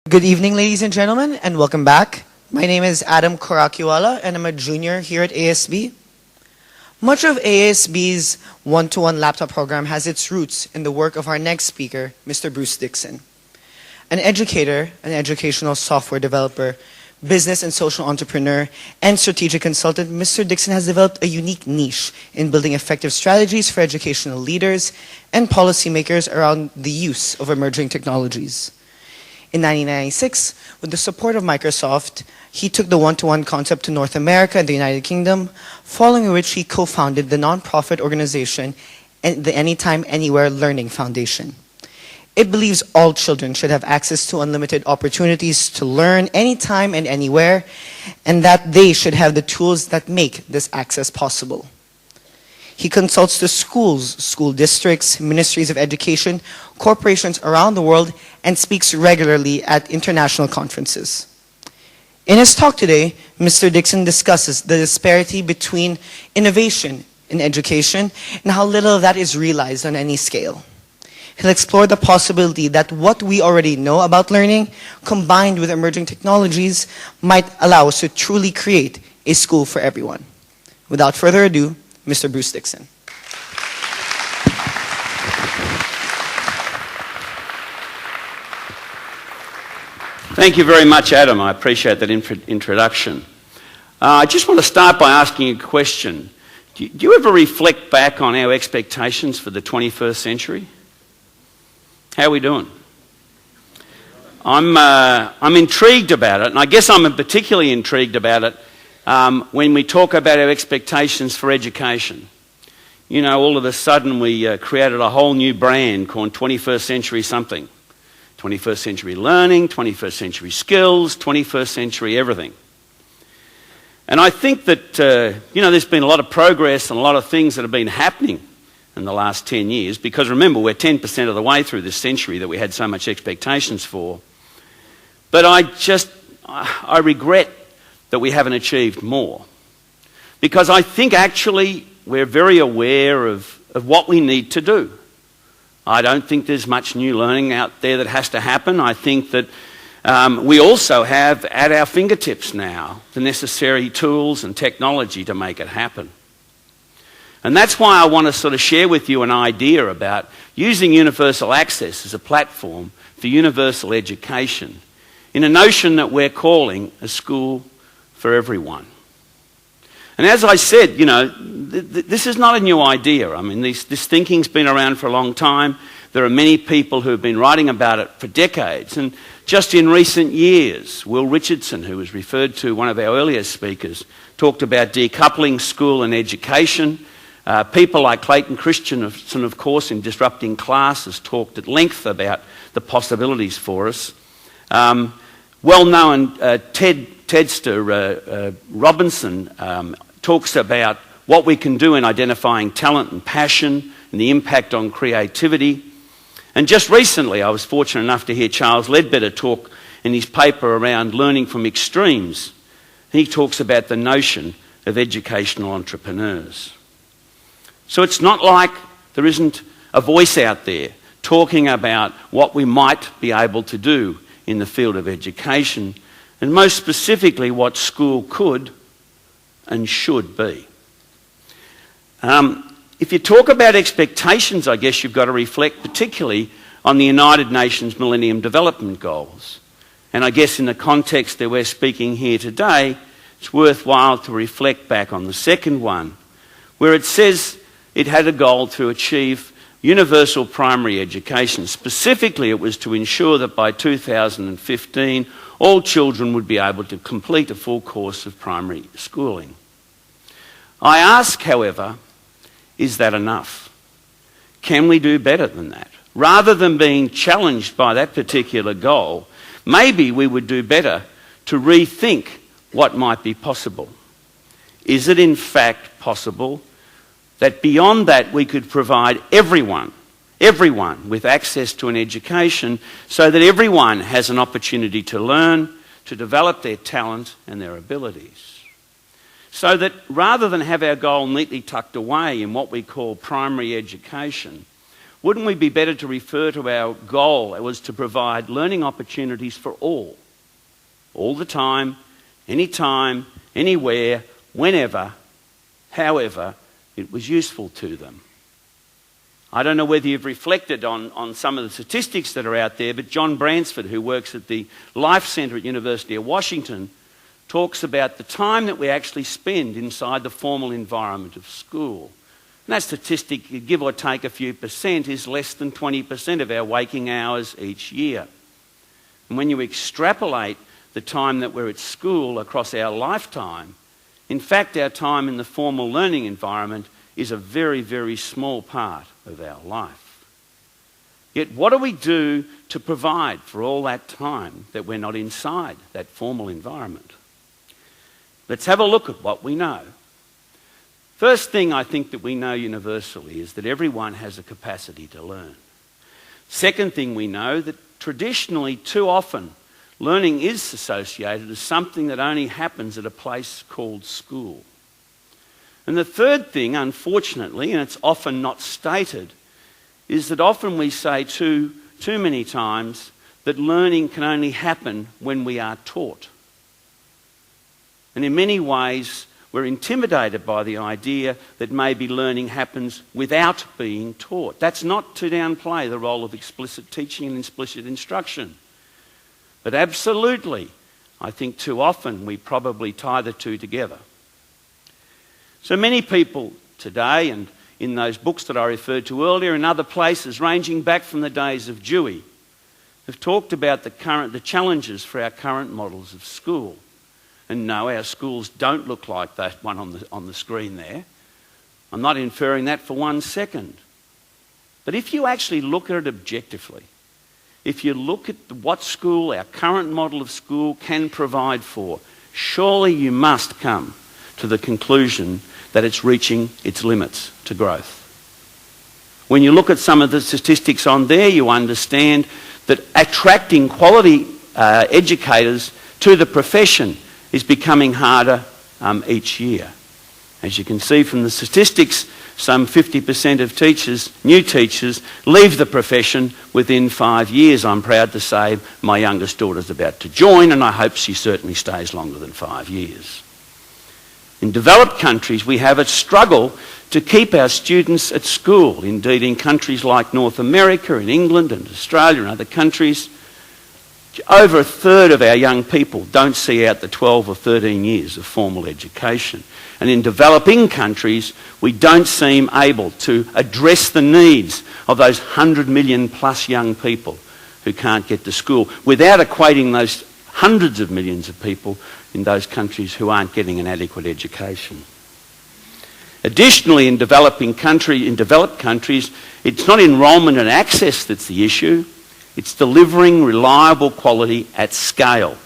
Good evening, ladies and gentlemen, and welcome back. My name is Adam Korakiwala, and I'm a junior here at ASB. Much of ASB's one-to-one laptop program has its roots in the work of our next speaker, Mr. Bruce Dixon. An educator, an educational software developer, business and social entrepreneur, and strategic consultant, Mr. Dixon has developed a unique niche in building effective strategies for educational leaders and policymakers around the use of emerging technologies. In 1996, with the support of Microsoft, he took the one-to-one concept to North America and the United Kingdom, following which he co-founded the nonprofit organization, the Anytime Anywhere Learning Foundation. It believes all children should have access to unlimited opportunities to learn anytime and anywhere, and that they should have the tools that make this access possible. He consults to schools, school districts, ministries of education, corporations around the world, and speaks regularly at international conferences. In his talk today, Mr. Dixon discusses the disparity between innovation in education and how little of that is realized on any scale. He'll explore the possibility that what we already know about learning, combined with emerging technologies, might allow us to truly create a school for everyone. Without further ado, Mr. Bruce Dixon. Thank you very much, Adam. I appreciate that introduction. I just want to start by asking a question. Do you ever reflect back on our expectations for the 21st century? How are we doing? I'm intrigued about it, and I guess I'm particularly intrigued about it when we talk about our expectations for education. You know, all of a sudden we created a whole new brand called 21st Century something. 21st Century Learning, 21st Century Skills, 21st Century Everything. And I think that, there's been a lot of progress and a lot of things that have been happening in the last 10 years, because remember, we're 10% of the way through this century that we had so much expectations for. But I regret that we haven't achieved more. Because I think actually we're very aware of what we need to do. I don't think there's much new learning out there that has to happen. I think that we also have at our fingertips now the necessary tools and technology to make it happen. And that's why I want to sort of share with you an idea about using universal access as a platform for universal education in a notion that we're calling a school for everyone. And as I said, this is not a new idea. I mean, this thinking's been around for a long time. There are many people who have been writing about it for decades. And just in recent years, Will Richardson, who was referred to, one of our earlier speakers, talked about decoupling school and education. People like Clayton Christensen, of course, in Disrupting Class, has talked at length about the possibilities for us. Well-known TEDxASB Robinson talks about what we can do in identifying talent and passion and the impact on creativity. And just recently, I was fortunate enough to hear Charles Ledbetter talk in his paper around learning from extremes. He talks about the notion of educational entrepreneurs. So it's not like there isn't a voice out there talking about what we might be able to do in the field of education, and most specifically what school could and should be. If you talk about expectations, I guess you've got to reflect particularly on the United Nations Millennium Development Goals. And I guess in the context that we're speaking here today, it's worthwhile to reflect back on the second one, where it says it had a goal to achieve universal primary education. Specifically, it was to ensure that by 2015, all children would be able to complete a full course of primary schooling. I ask, however, is that enough? Can we do better than that? Rather than being challenged by that particular goal, maybe we would do better to rethink what might be possible. Is it in fact possible that beyond that we could provide everyone with access to an education so that everyone has an opportunity to learn, to develop their talent and their abilities? So that rather than have our goal neatly tucked away in what we call primary education, wouldn't we be better to refer to our goal as to provide learning opportunities for all the time, anytime, anywhere, whenever, however it was useful to them? I don't know whether you've reflected on some of the statistics that are out there, but John Bransford, who works at the Life Centre at University of Washington, talks about the time that we actually spend inside the formal environment of school. And that statistic, give or take a few percent, is less than 20% of our waking hours each year. And when you extrapolate the time that we're at school across our lifetime, in fact, our time in the formal learning environment is a very, very small part of our life. Yet what do we do to provide for all that time that we're not inside that formal environment? Let's have a look at what we know. First thing I think that we know universally is that everyone has a capacity to learn. Second thing we know that traditionally, too often, learning is associated as something that only happens at a place called school. And the third thing, unfortunately, and it's often not stated, is that often we say too many times that learning can only happen when we are taught. And in many ways, we're intimidated by the idea that maybe learning happens without being taught. That's not to downplay the role of explicit teaching and explicit instruction. But absolutely, I think too often we probably tie the two together. So many people today, and in those books that I referred to earlier and other places ranging back from the days of Dewey, have talked about the challenges for our current models of school. And no, our schools don't look like that one on the screen there. I'm not inferring that for 1 second. But if you actually look at it objectively, if you look at what school, our current model of school, can provide for, surely you must come to the conclusion that it's reaching its limits to growth. When you look at some of the statistics on there, you understand that attracting quality educators to the profession is becoming harder each year. As you can see from the statistics, some 50% of teachers, new teachers, leave the profession within 5 years. I'm proud to say my youngest daughter's about to join, and I hope she certainly stays longer than 5 years. In developed countries, we have a struggle to keep our students at school. Indeed, in countries like North America, in England and Australia and other countries, over a third of our young people don't see out the 12 or 13 years of formal education. And in developing countries, we don't seem able to address the needs of those 100 million plus young people who can't get to school without equating those hundreds of millions of people in those countries who aren't getting an adequate education. Additionally, in developed countries, it's not enrolment and access that's the issue. It's delivering reliable quality at scale.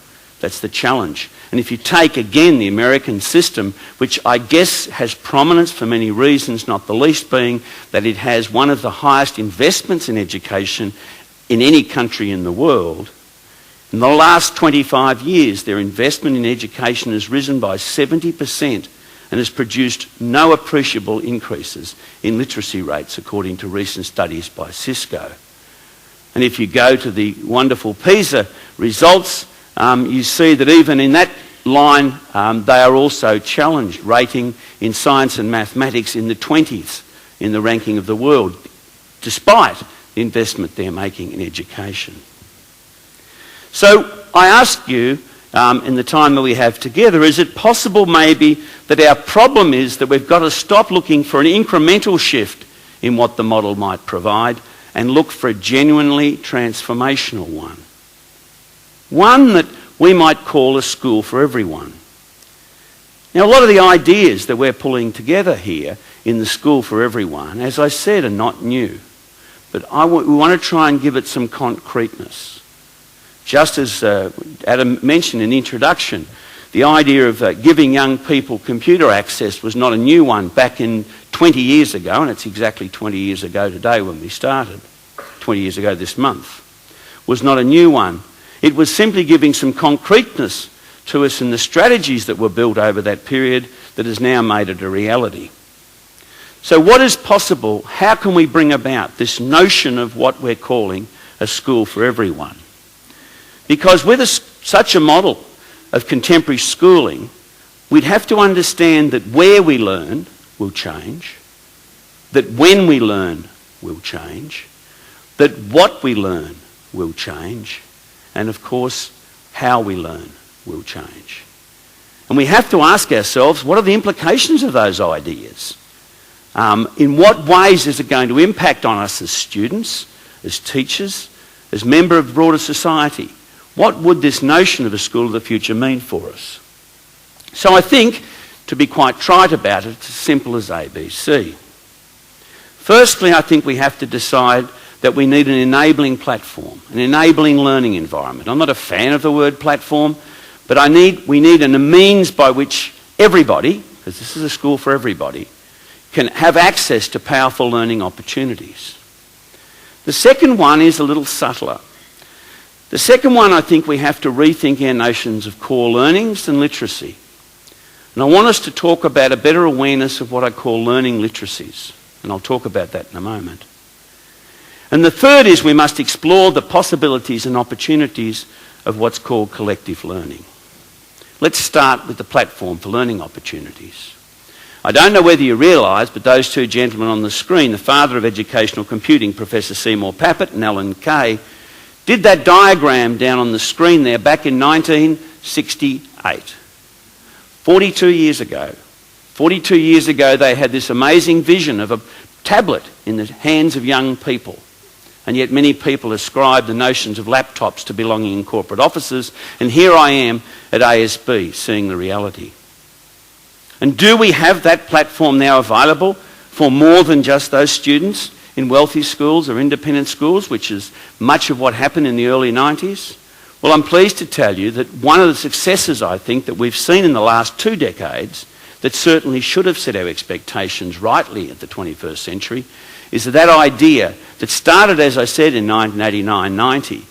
That's the challenge. And if you take, again, the American system, which I guess has prominence for many reasons, not the least being that it has one of the highest investments in education in any country in the world, in the last 25 years, their investment in education has risen by 70% and has produced no appreciable increases in literacy rates, according to recent studies by Cisco. And if you go to the wonderful PISA results, you see that even in that line, they are also challenged, rating in science and mathematics in the 20s in the ranking of the world, despite the investment they're making in education. So I ask you, in the time that we have together, is it possible maybe that our problem is that we've got to stop looking for an incremental shift in what the model might provide and look for a genuinely transformational one? One that we might call a school for everyone. Now, a lot of the ideas that we're pulling together here in the school for everyone, as I said, are not new. But we want to try and give it some concreteness. Just as Adam mentioned in the introduction, the idea of giving young people computer access was not a new one back in 20 years ago, and it's exactly 20 years ago today when we started, 20 years ago this month, was not a new one. It was simply giving some concreteness to us in the strategies that were built over that period that has now made it a reality. So what is possible? How can we bring about this notion of what we're calling a school for everyone? Because with such a model of contemporary schooling, we'd have to understand that where we learn will change, that when we learn will change, that what we learn will change, and of course, how we learn will change. And we have to ask ourselves, what are the implications of those ideas? In what ways is it going to impact on us as students, as teachers, as members of broader society? What would this notion of a school of the future mean for us? So I think, to be quite trite about it, it's as simple as ABC. Firstly, I think we have to decide that we need an enabling platform, an enabling learning environment. I'm not a fan of the word platform, but we need a means by which everybody, because this is a school for everybody, can have access to powerful learning opportunities. The second one is a little subtler. The second one, I think we have to rethink our notions of core learnings and literacy. And I want us to talk about a better awareness of what I call learning literacies. And I'll talk about that in a moment. And the third is we must explore the possibilities and opportunities of what's called collective learning. Let's start with the platform for learning opportunities. I don't know whether you realise, but those two gentlemen on the screen, the father of educational computing, Professor Seymour Papert and Alan Kay, did that diagram down on the screen there back in 1968. 42 years ago. 42 years ago they had this amazing vision of a tablet in the hands of young people. And yet many people ascribe the notions of laptops to belonging in corporate offices. And here I am at ASB seeing the reality. And do we have that platform now available for more than just those students in wealthy schools or independent schools, which is much of what happened in the early 90s? Well, I'm pleased to tell you that one of the successes, I think, that we've seen in the last 2 decades that certainly should have set our expectations rightly at the 21st century is that idea that started, as I said, in 1989-90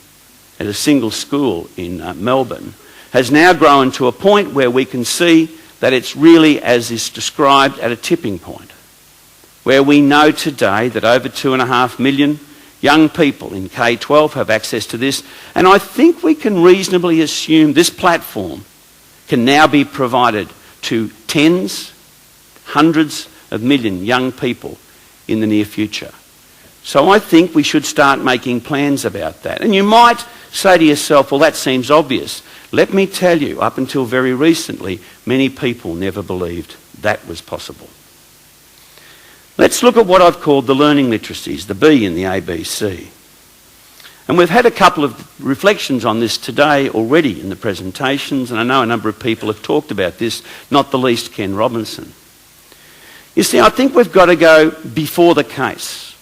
at a single school in Melbourne has now grown to a point where we can see that it's really, as is described, at a tipping point, where we know today that over 2.5 million young people in K-12 have access to this, and I think we can reasonably assume this platform can now be provided to tens, hundreds of million young people in the near future. So I think we should start making plans about that. And you might say to yourself, well, that seems obvious. Let me tell you, up until very recently, many people never believed that was possible. Let's look at what I've called the learning literacies, the B in the ABC. And we've had a couple of reflections on this today already in the presentations, and I know a number of people have talked about this, not the least Ken Robinson. You see, I think we've got to go before the case.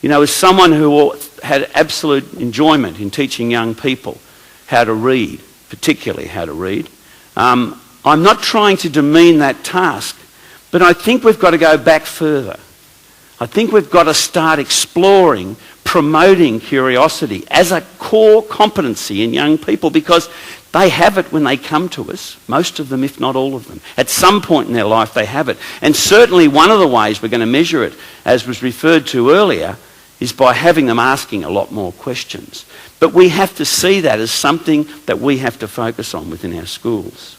You know, as someone who had absolute enjoyment in teaching young people how to read, particularly how to read, I'm not trying to demean that task, but I think we've got to go back further. I think we've got to start exploring, promoting curiosity as a core competency in young people, because they have it when they come to us, most of them, if not all of them. At some point in their life they have it. And certainly one of the ways we're going to measure it, as was referred to earlier, is by having them asking a lot more questions. But we have to see that as something that we have to focus on within our schools.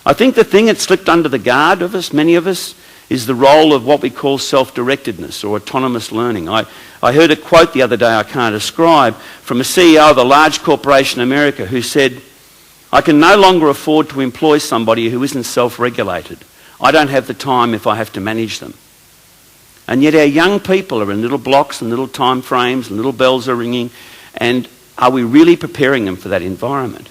I think the thing that slipped under the guard of us, many of us, is the role of what we call self-directedness or autonomous learning. I heard a quote the other day I can't ascribe from a CEO of a large corporation in America who said, "I can no longer afford to employ somebody who isn't self-regulated. I don't have the time if I have to manage them." And yet our young people are in little blocks and little time frames and little bells are ringing, and are we really preparing them for that environment?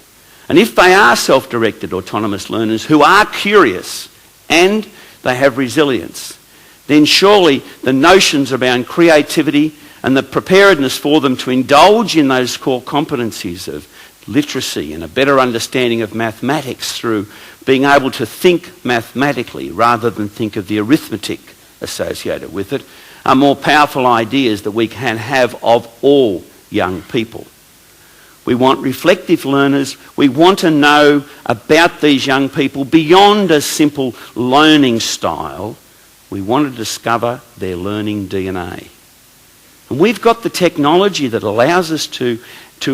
And if they are self-directed autonomous learners who are curious and they have resilience, then surely the notions around creativity and the preparedness for them to indulge in those core competencies of literacy and a better understanding of mathematics through being able to think mathematically rather than think of the arithmetic associated with it are more powerful ideas that we can have of all young people. We want reflective learners. We want to know about these young people beyond a simple learning style, We want to discover their learning DNA. And we've got the technology that allows us to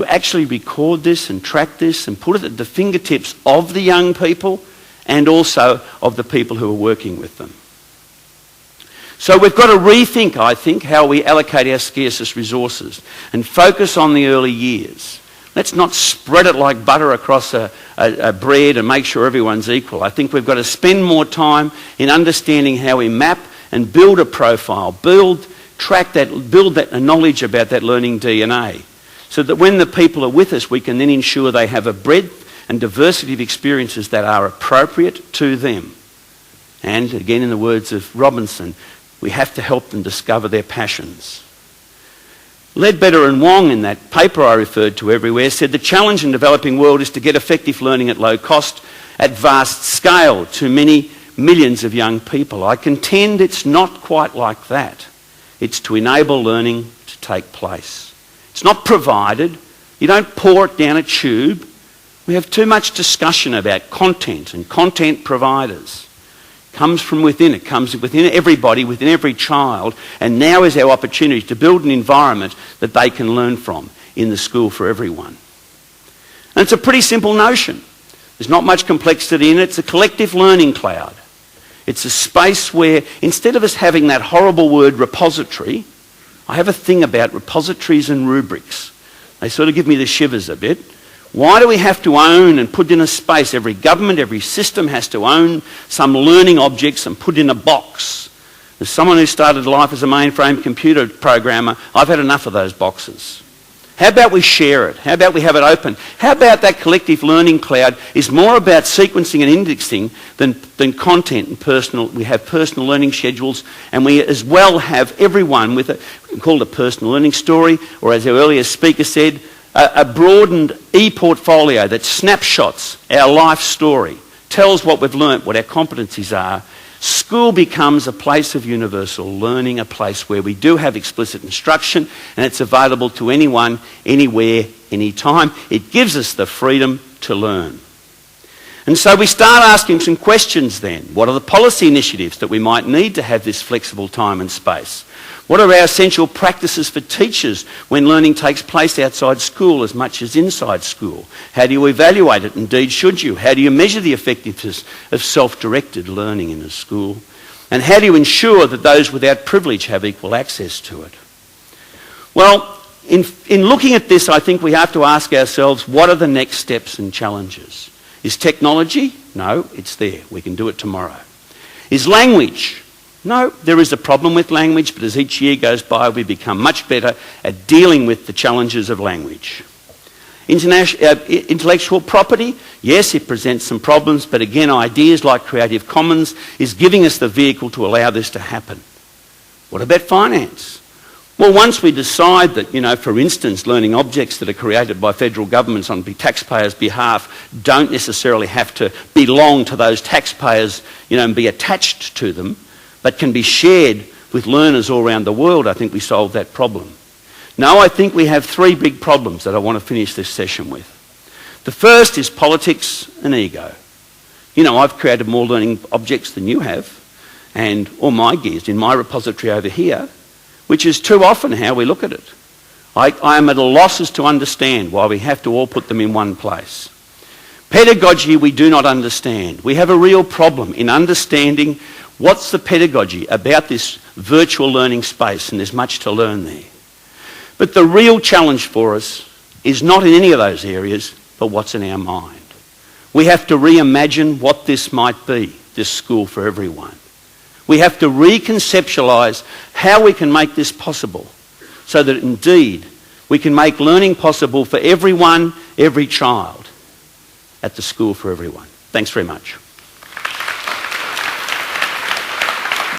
actually record this and track this and put it at the fingertips of the young people and also of the people who are working with them. So we've got to rethink, I think, how we allocate our scarcest resources and focus on the early years. Let's not spread it like butter across a bread and make sure everyone's equal. I think we've got to spend more time in understanding how we map and build a profile, build that knowledge about that learning DNA, so that when the people are with us, we can then ensure they have a breadth and diversity of experiences that are appropriate to them. And again, in the words of Robinson, we have to help them discover their passions. Ledbetter and Wong, in that paper I referred to everywhere, said the challenge in the developing world is to get effective learning at low cost, at vast scale, to many millions of young people. I contend it's not quite like that. It's to enable learning to take place. It's not provided. You don't pour it down a tube. We have too much discussion about content and content providers. It comes from within. It comes within everybody, within every child, and now is our opportunity to build an environment that they can learn from in the school for everyone. And it's a pretty simple notion. There's not much complexity in it. It's a collective learning cloud. It's a space where, instead of us having that horrible word repository, I have a thing about repositories and rubrics. They sort of give me the shivers a bit. Why do we have to own and put in a space? Every government, every system has to own some learning objects and put in a box. As someone who started life as a mainframe computer programmer, I've had enough of those boxes. How about we share it? How about we have it open? How about that collective learning cloud is more about sequencing and indexing than content and personal. We have personal learning schedules, and we as well have everyone with we can call it a personal learning story, or as our earlier speaker said, a broadened e-portfolio that snapshots our life story, tells what we've learnt, what our competencies are. School becomes a place of universal learning, a place where we do have explicit instruction, and it's available to anyone, anywhere, anytime. It gives us the freedom to learn. And so we start asking some questions then. What are the policy initiatives that we might need to have this flexible time and space? What are our essential practices for teachers when learning takes place outside school as much as inside school? How do you evaluate it? Indeed, should you? How do you measure the effectiveness of self-directed learning in a school? And how do you ensure that those without privilege have equal access to it? Well, in looking at this, I think we have to ask ourselves, what are the next steps and challenges? Is technology? No, it's there. We can do it tomorrow. Is language? No, there is a problem with language, but as each year goes by, we become much better at dealing with the challenges of language. Intellectual property, yes, it presents some problems, but again, ideas like Creative Commons is giving us the vehicle to allow this to happen. What about finance? Well, once we decide that, for instance, learning objects that are created by federal governments on taxpayers' behalf don't necessarily have to belong to those taxpayers, and be attached to them, but can be shared with learners all around the world, I think we solve that problem. Now I think we have three big problems that I want to finish this session with. The first is politics and ego. I've created more learning objects than you have, and all my gears in my repository over here, which is too often how we look at it. I am at a loss as to understand why we have to all put them in one place. Pedagogy we do not understand. We have a real problem in understanding what's the pedagogy about this virtual learning space, and there's much to learn there. But the real challenge for us is not in any of those areas, but what's in our mind. We have to reimagine what this might be, this school for everyone. We have to reconceptualise how we can make this possible, so that indeed we can make learning possible for everyone, every child, at the school for everyone. Thanks very much.